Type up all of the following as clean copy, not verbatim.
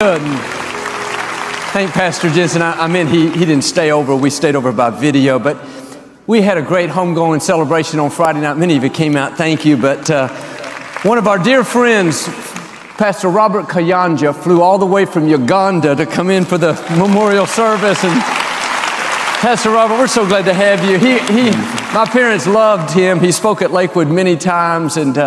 Thank Pastor Jensen. I meant he didn't stay over. We stayed over by video, but we had a great homegoing celebration on Friday night. Many of you came out. Thank you. But one of our dear friends, Pastor Robert Kayanja, flew all the way from Uganda to come in for the memorial service. And Pastor Robert, we're so glad to have you. My parents loved him. He spoke at Lakewood many times, and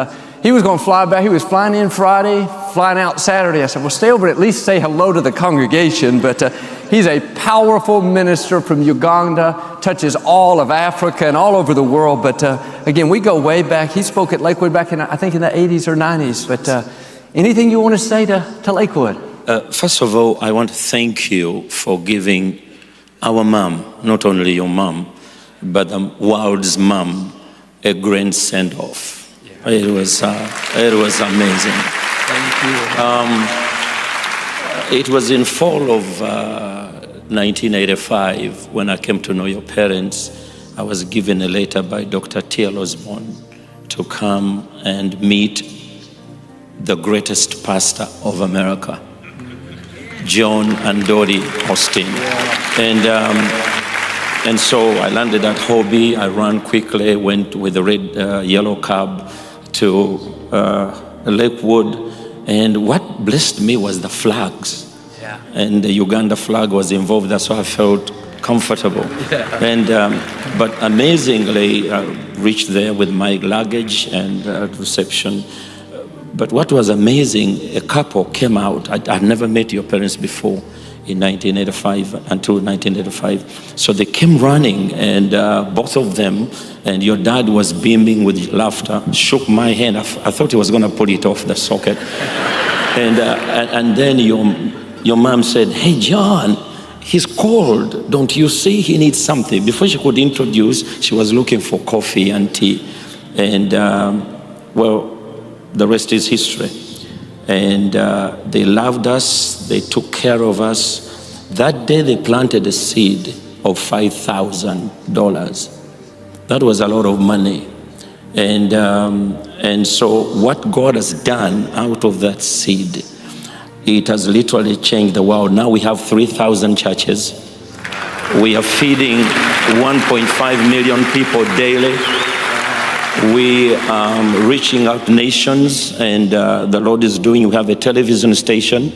he was going to fly back. He was flying in Friday, flying out Saturday. I said, well, stay over and at least say hello to the congregation. But he's a powerful minister from Uganda, touches all of Africa and all over the world. But again, we go way back. He spoke at Lakewood back in, I think, in the 80s or 90s. But anything you want to say to Lakewood? First of all, I want to thank you for giving our mom, not only your mom, but the world's mom, a grand send-off. It was amazing. Thank you. It was in fall of 1985 when I came to know your parents. I was given a letter by Dr. T.L. Osborne to come and meet the greatest pastor of America, John and Dodie Osteen. And so I landed at Hobby. I ran quickly, went with the red yellow cab to Lakewood, and what blessed me was the flags. Yeah. And the Uganda flag was involved. That's why I felt comfortable. Yeah. And but amazingly, I reached there with my luggage and reception. But what was amazing, a couple came out. I'd never met your parents before in 1985, until 1985. So they came running, and both of them, and your dad was beaming with laughter, shook my hand. I thought he was going to pull it off the socket. And then your mom said, hey, John, he's cold. Don't you see he needs something? Before she could introduce, she was looking for coffee and tea. And, well, the rest is history. And they loved us. They took care of us. That day they planted a seed of $5,000. That was a lot of money. And so what God has done out of that seed, it has literally changed the world. Now we have 3,000 churches. We are feeding 1.5 million people daily. We are reaching out nations, and the Lord is doing. We have a television station.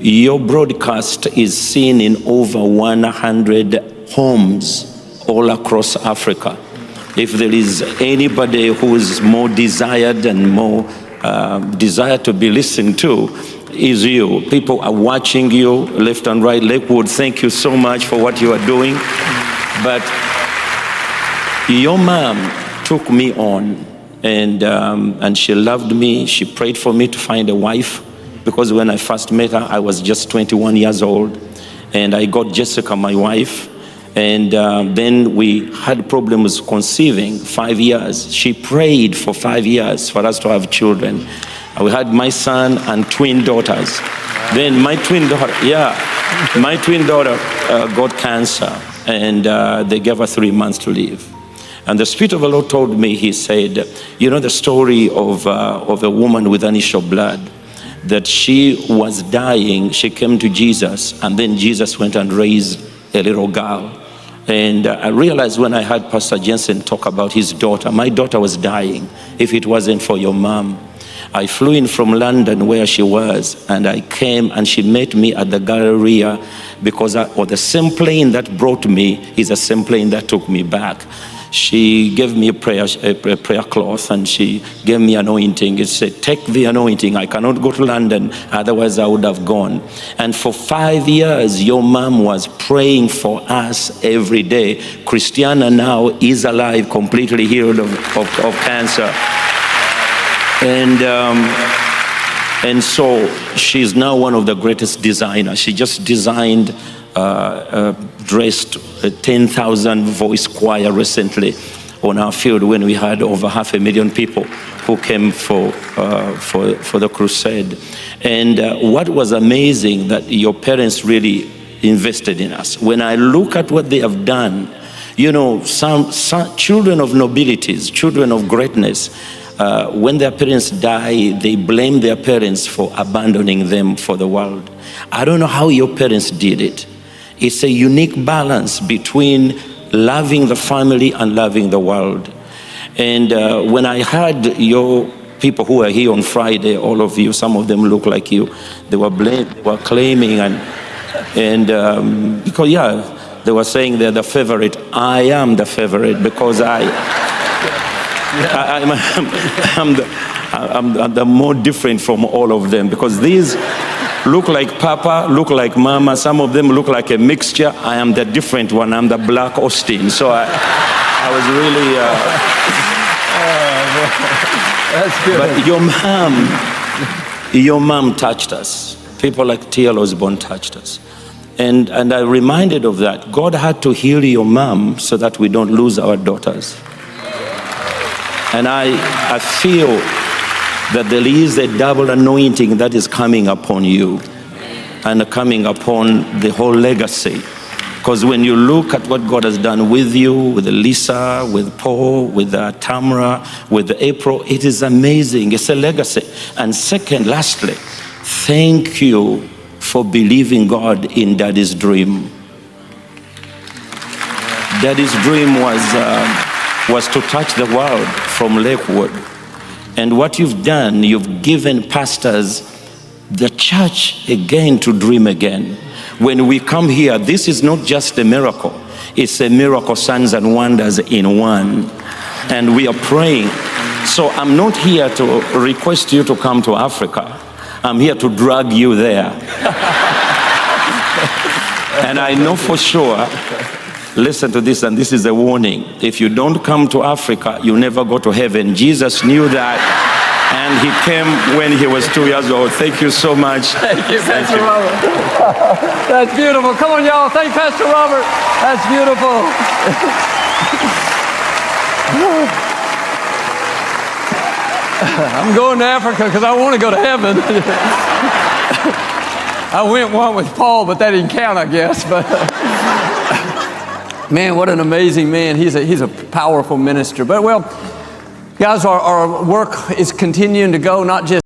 Your broadcast is seen in over 100 homes all across Africa. If there is anybody who is more desired and more desired to be listened to, is you. People are watching you left and right. Lakewood, thank you so much for what you are doing. But your mom took me on, and she loved me. She prayed for me to find a wife, because when I first met her, I was just 21 years old, and I got Jessica, my wife, and then we had problems conceiving. 5 years. She prayed for 5 years for us to have children. We had my son and twin daughters. Then my twin daughter got cancer, and they gave her 3 months to live. And the Spirit of the Lord told me, he said, you know the story of a woman with an issue of blood, that she was dying, she came to Jesus, and then Jesus went and raised a little girl. And I realized when I heard Pastor Jensen talk about his daughter, my daughter was dying if it wasn't for your mom. I flew in from London where she was, and I came, and she met me at the Galleria, because the same plane that brought me is the same plane that took me back. She gave me a prayer cloth, and she gave me anointing. It said, take the anointing. I cannot go to London, otherwise I would have gone. And for 5 years, your mom was praying for us every day. Christiana now is alive, completely healed of cancer. And so she's now one of the greatest designers. She just designed dressed a 10,000 voice choir recently on our field when we had over 500,000 people who came for the crusade. And what was amazing, that your parents really invested in us. When I look at what they have done, you know, some children of nobilities, children of greatness, when their parents die, they blame their parents for abandoning them for the world. I don't know how your parents did it. It's a unique balance between loving the family and loving the world. And when I heard your people who were here on Friday, all of you, some of them look like you, they were claiming and because they were saying they're the favorite. I am the favorite because I'm the more different from all of them, because these look like Papa, look like Mama, some of them look like a mixture. I am the different one. I'm the black Osteen. So I was really That's good. But your mom touched us. People like T.L. Osborne touched us. And I reminded of that. God had to heal your mom so that we don't lose our daughters. And I feel that there is a double anointing that is coming upon you and coming upon the whole legacy. Because when you look at what God has done with you, with Lisa, with Paul, with Tamra, with April, it is amazing. It's a legacy. And second, lastly, thank you for believing God in Daddy's dream. Daddy's dream was to touch the world from Lakewood. And what you've done, you've given pastors the church again to dream again. When we come here, this is not just a miracle. It's a miracle, signs and wonders in one. And we are praying. So I'm not here to request you to come to Africa. I'm here to drag you there. And I know for sure, listen to this, and this is a warning. If you don't come to Africa, you never go to heaven. Jesus knew that, and he came when he was 2 years old. Thank you so much. Thank you, Pastor Robert. That's beautiful. Come on, y'all. Thank Pastor Robert. That's beautiful. I'm going to Africa because I want to go to heaven. I went one with Paul, but that didn't count, I guess. But man, what an amazing man. He's a powerful minister. But well, guys, our work is continuing to go, not just